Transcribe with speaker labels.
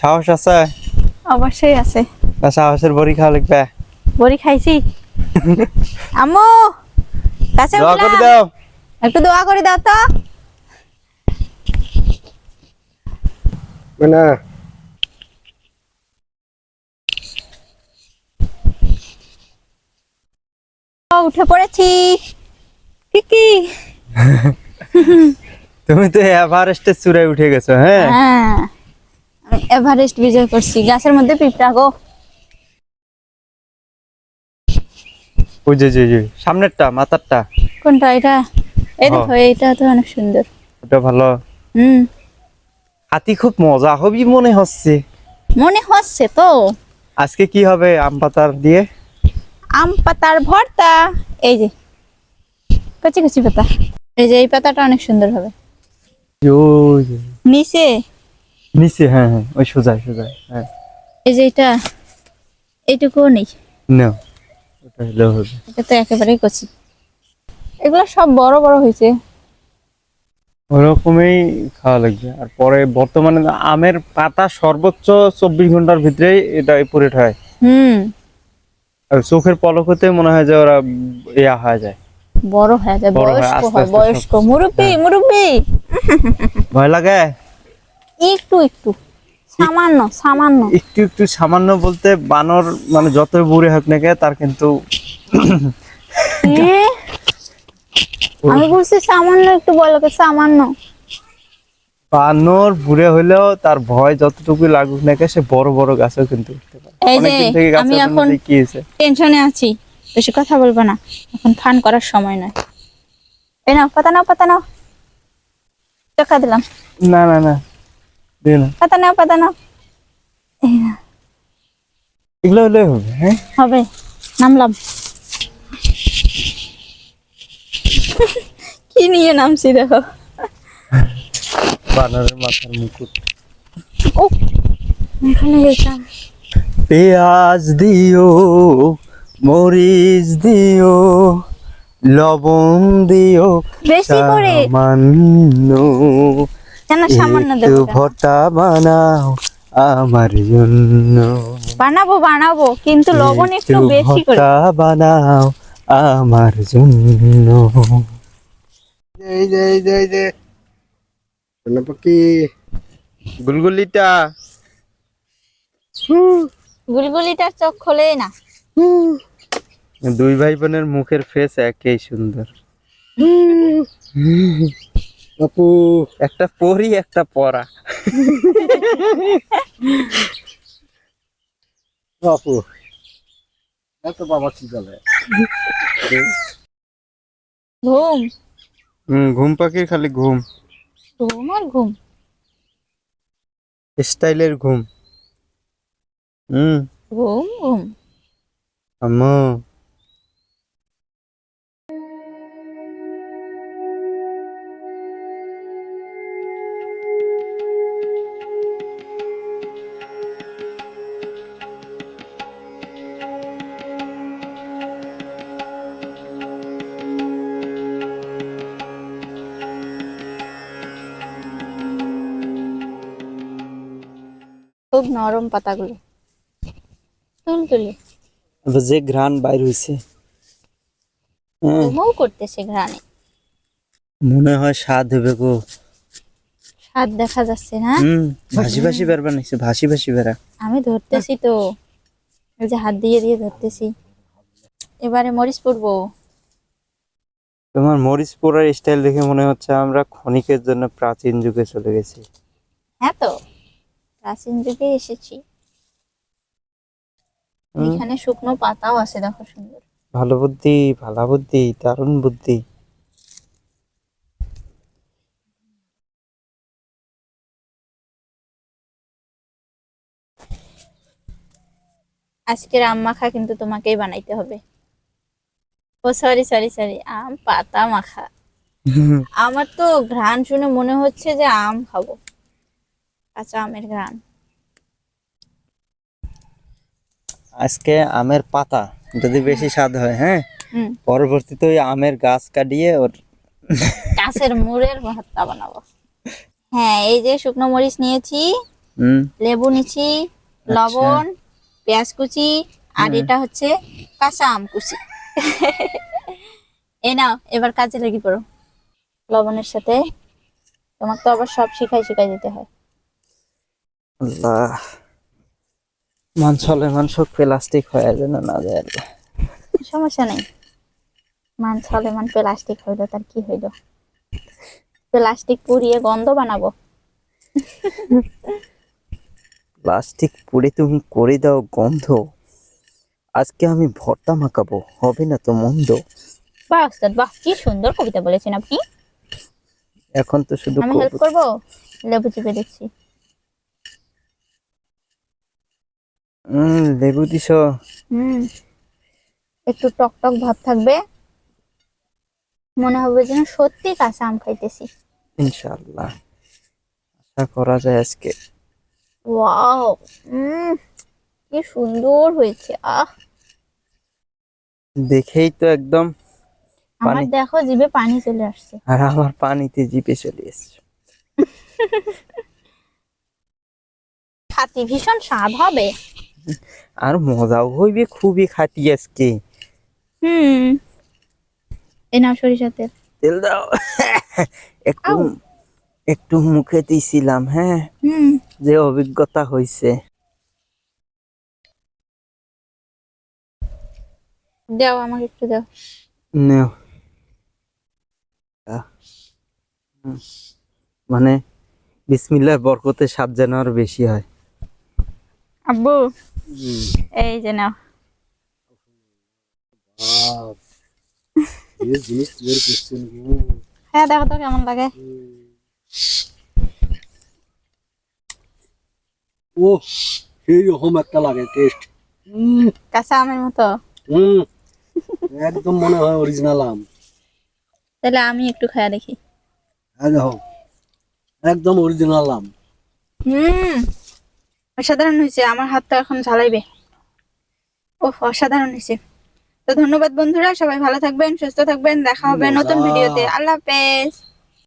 Speaker 1: সাহস আছে?
Speaker 2: অবশ্যই আছে।
Speaker 1: সাহসের বড়ি খাওয়া লাগবে।
Speaker 2: বড়ি খাইছি। আম্মু কাছে
Speaker 1: দোয়া করে
Speaker 2: উঠলাম,
Speaker 1: দাও।
Speaker 2: একটু দোয়া করে দাও তো।
Speaker 1: না
Speaker 2: উঠে পড়েছি। কি
Speaker 1: তুমি তো এভারেস্টে চূড়ায় উঠে গেছো। হ্যাঁ
Speaker 2: হ্যাঁ, আমি এভারেস্ট বিজয় করছি। গাছের মধ্যে পিঁপড়া গো।
Speaker 1: ওই যে সামনেরটা মাথারটা।
Speaker 2: কোনটা এটা? এই
Speaker 1: হ্যাঁ।
Speaker 2: দেখো, এইটা তো অনেক সুন্দর।
Speaker 1: ওটা ভালো।
Speaker 2: হুম,
Speaker 1: হাতি খুব মজা হবে মনে হচ্ছে।
Speaker 2: মনে হচ্ছে তো।
Speaker 1: আজকে কি হবে আম পাতার দিয়ে?
Speaker 2: আম পাতার ভর্তা। এই যে কচি কচি পাতা, এই যে এই পাতাটা অনেক সুন্দর হবে।
Speaker 1: ওই যে
Speaker 2: নিচে
Speaker 1: নিচে, হ্যাঁ হ্যাঁ, ওই সোজাই সোজাই। হ্যাঁ
Speaker 2: এই যে এটা, এইটুকুও নেই।
Speaker 1: না, ওটা হলেও হবে।
Speaker 2: এটা তো একেবারেই কচি। এগুলো সব বড় বড় হয়েছে।
Speaker 1: ওরকমই খাওয়া লাগবে। আর পরে বর্তমানে আমের পাতা সর্বোচ্চ 24 ঘন্টার ভিতরেই এটা পুরেট হয়।
Speaker 2: হুম,
Speaker 1: আর চোখের পলক হতে মনে হয় যে ওরা ইয়া হয়ে যায়,
Speaker 2: বড় হয়ে যায়,
Speaker 1: বড় হয়
Speaker 2: বয়স্ক
Speaker 1: আস্তে
Speaker 2: হয়,
Speaker 1: আস্তে
Speaker 2: বয়স্ক
Speaker 1: সব।
Speaker 2: মুরব্বি
Speaker 1: হ্যাঁ।
Speaker 2: মুরব্বি।
Speaker 1: ভয় লাগে?
Speaker 2: একটু একটু, সামান্য সামান্য।
Speaker 1: একটু একটু সামান্য বলতে বানর মানে যত বুড়ে হোক না কে তার কিন্তু
Speaker 2: এ, আমি বলছি সামান্য একটু, বলো তো সামান্য।
Speaker 1: বানর বুড়ে হইলেও তার ভয় যতটুকু লাগুক না কে সে বড় বড় গাছেও কিন্তু উঠতে পারে।
Speaker 2: এই যে
Speaker 1: অনেকদিন থেকে গাছে
Speaker 2: আমি
Speaker 1: ওঠে না,
Speaker 2: এখন
Speaker 1: যে কি হয়েছে?
Speaker 2: টেনশনে আছি, বেশি কথা বলবো না, এখন ফান করার সময় নয়। এই নাও পাতা, নাও পাতা, নাও। টাকা দিলাম।
Speaker 1: না না না, দিও না।
Speaker 2: পাতা নাও, পাতা নাও। এই নাও।
Speaker 1: এগুলো হলে হবে। হ্যাঁ,
Speaker 2: হবে, নামলাম। কি নিয়ে নামছি দেখো।
Speaker 1: বানরের মাথার মুকুট।
Speaker 2: ও, এখানে গেছিলাম।
Speaker 1: পেঁয়াজ দিও, মরিচ দিও, লবণ দিও
Speaker 2: বেশি করে
Speaker 1: সামান্য,
Speaker 2: কেন সামান্য
Speaker 1: একটু
Speaker 2: দেবো কেন?
Speaker 1: ভর্তা বানাও আমার জন্য,
Speaker 2: বানাবো বানাবো, কিন্তু লবণ একটু বেশি করে।
Speaker 1: ভর্তা বানাও আমার জন্য। এই যে পাখি গুলগুলিটা।
Speaker 2: গুলগুলিটার চোখ খোলে না।
Speaker 1: দুই ভাই বোনের মুখের ফেস একই সুন্দর। আপু একটা পরি একটা পরা। আপু এত বাবা কি বলে?
Speaker 2: ঘুম
Speaker 1: ঘুম পাখির খালি ঘুম,
Speaker 2: ঘুম আর ঘুম।
Speaker 1: স্টাইলের ঘুম। হুম।
Speaker 2: ঘুম ঘুম।
Speaker 1: আম্মু
Speaker 2: খুব নরম পাতাগুলো, তুলতুলে।
Speaker 1: যে ঘ্রাণ বাইর হইছে,
Speaker 2: ঘুমও করতেছে ঘ্রাণে।
Speaker 1: মনে হয় স্বাদ হবে গো।
Speaker 2: স্বাদ দেখা যাচ্ছে না?
Speaker 1: ভাসি ভাসি বেরবা নিছে, ভাসি ভাসি বেরা।
Speaker 2: আমি ধরতেছি তো, এই যে হাত দিয়ে দিয়ে ধরতেছি। এবারে মরিচ পড়বো।
Speaker 1: তোমার মরিচ পোড়ার স্টাইল দেখে মনে হচ্ছে আমরা ক্ষণিকের জন্য প্রাচীন যুগে চলে গেছি।
Speaker 2: হ্যাঁ তো, প্রাচীন যুগে এসেছি। এখানে শুকনো পাতাও আছে, দেখো সুন্দর।
Speaker 1: ভালো বুদ্ধি, ভালো বুদ্ধি, দারুণ বুদ্ধি।
Speaker 2: আজকের আম মাখা কিন্তু তোমাকেই বানাইতে হবে। ও সরি সরি সরি, আম পাতা মাখা। আমার তো ঘ্রাণ শুনে মনে হচ্ছে যে আম খাবো, কাঁচা আমের ঘ্রাণ।
Speaker 1: আজকে আমের পাতা যদি বেশি স্বাদ হয়, হ্যাঁ,
Speaker 2: হুম,
Speaker 1: পরবর্তীতে ওই আমের গাছ কাটিয়ে ওর
Speaker 2: গাছের মুড়ের ভর্তা বানাবো। হ্যাঁ, এই যে শুকনো মরিচ নিয়েছি,
Speaker 1: হুম।
Speaker 2: লেবু নিচ্ছি, লবণ, পেঁয়াজ কুচি, আর এটা হচ্ছে কাঁচা আম কুচি। এই নাও, এবার কাজে লেগে পড়ো। লবণের সাথে তোমাকে তো আবার সব শিখাই শিখাই দিতে হয়।
Speaker 1: আল্লাহ, মাংস প্লাস্টিক হয়ে যেন না যায় আল্লাহ।
Speaker 2: সমস্যা নেই, মাছ হলে প্লাস্টিক হইলো তার কি হইলো, প্লাস্টিক পুড়িয়ে গন্ধ বানাবো।
Speaker 1: প্লাস্টিক পুড়ে তুমি করে দাও গন্ধ, আজকে আমি ভর্তা মাখাবো, হবে না তো মন্দ।
Speaker 2: বাহ ওস্তাদ বাহ, কি সুন্দর কবিতা বলেছেন আপনি।
Speaker 1: এখন তো শুধু
Speaker 2: আমি হেল্প করবো, লেবু চিপে দিচ্ছি।
Speaker 1: লেবু দিছ।
Speaker 2: হুম, একটু টক টক ভাব থাকবে, মনে হবে যেন সত্যি কাঁচা আম খাইতেছি।
Speaker 1: ইনশাআল্লাহ, আশা করা যায় আজকে।
Speaker 2: ওয়াও, কি সুন্দর হয়েছে। আহ,
Speaker 1: দেখেই তো একদম
Speaker 2: আমার
Speaker 1: পানি,
Speaker 2: দেখো জিভে পানি চলে আসছে।
Speaker 1: আর আমার পানিতে জিভে চলে এসছে।
Speaker 2: খাতি ভীষণ স্বাদ হবে।
Speaker 1: আর মজাও হইবে খুবই খাটি আজকে।
Speaker 2: হুম, এই নাও সরিষার তেল।
Speaker 1: তেল দাও। একটু
Speaker 2: আউ,
Speaker 1: একটু মুখে দিছিলাম, হ্যাঁ,
Speaker 2: হুম,
Speaker 1: যে অভিজ্ঞতা হয়েছে।
Speaker 2: দাও আমাকে একটু দাও।
Speaker 1: নেও। আহ, হুম, মানে বিসমিল্লাহর বরকতে স্বাদ যেন আরো বেশি হয়।
Speaker 2: আব্বু, এই যে নাও। হ্যাঁ দেখো তো কেমন লাগে।
Speaker 3: ও সেই রকম একটা লাগে টেস্ট।
Speaker 2: কাঁচা আমের মতো।
Speaker 3: হুম, একদম মনে হয় অরিজিনাল আম।
Speaker 2: তাহলে আমি একটু খায়া দেখি।
Speaker 3: হ্যাঁ দেখো, একদম অরিজিনাল আম।
Speaker 2: হুম, অসাধারণ হয়েছে, আমার হাত তো এখন ঝালাইবে। ওহ, অসাধারণ হয়েছে। তো ধন্যবাদ বন্ধুরা, সবাই ভালো থাকবেন, সুস্থ থাকবেন, দেখা হবে নতুন
Speaker 3: মজা।
Speaker 2: ভিডিওতে। আল্লাহ হাফেজ।